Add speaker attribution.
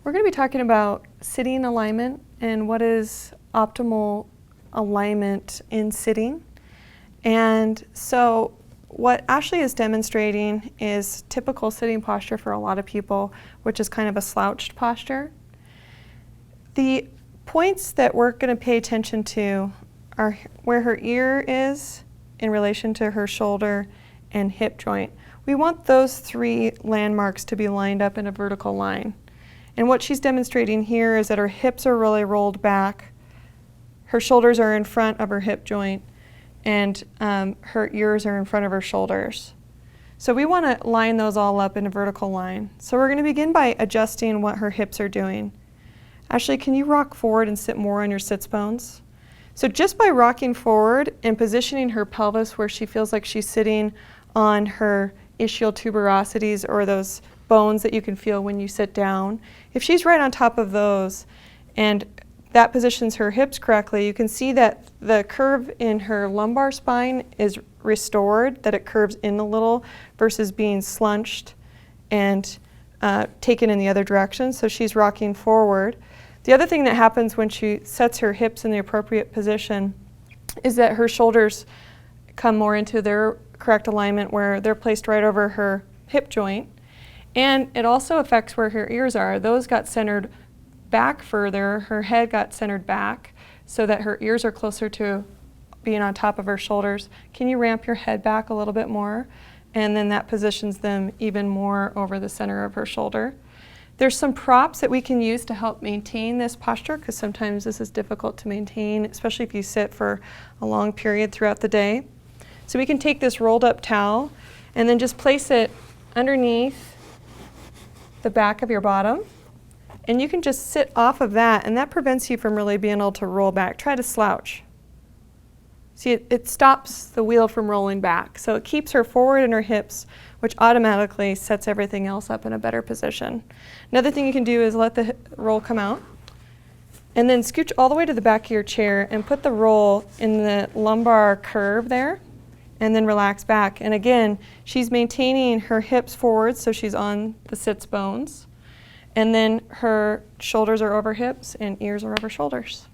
Speaker 1: We're going to be talking about sitting alignment and what is optimal alignment in sitting. And so what Ashley is demonstrating is typical sitting posture for a lot of people, which is kind of a slouched posture. The points that we're going to pay attention to are where her ear is in relation to her shoulder and hip joint. We want those three landmarks to be lined up in a vertical line. And what she's demonstrating here is that her hips are really rolled back, her shoulders are in front of her hip joint, and her ears are in front of her shoulders. So we want to line those all up in a vertical line. So we're going to begin by adjusting what her hips are doing. Ashley, can you rock forward and sit more on your sits bones? So just by rocking forward and positioning her pelvis where she feels like she's sitting on her ischial tuberosities, or those bones that you can feel when you sit down, if she's right on top of those and that positions her hips correctly, you can see that the curve in her lumbar spine is restored, that it curves in a little versus being slunched and taken in the other direction. So she's rocking forward. The other thing that happens when she sets her hips in the appropriate position is that her shoulders come more into their correct alignment, where they're placed right over her hip joint. And it also affects where her ears are. Those got centered back further. Her head got centered back so that her ears are closer to being on top of her shoulders. Can you ramp your head back a little bit more? And then that positions them even more over the center of her shoulder. There's some props that we can use to help maintain this posture, because sometimes this is difficult to maintain, especially if you sit for a long period throughout the day. So we can take this rolled up towel and then just place it underneath the back of your bottom, and you can just sit off of that, and that prevents you from really being able to roll back. Try to slouch. See, it stops the wheel from rolling back, so it keeps her forward in her hips, which automatically sets everything else up in a better position. Another thing you can do is let the roll come out, and then scooch all the way to the back of your chair and put the roll in the lumbar curve there, and then relax back. And again, she's maintaining her hips forward, so she's on the sits bones. And then her shoulders are over hips and ears are over shoulders.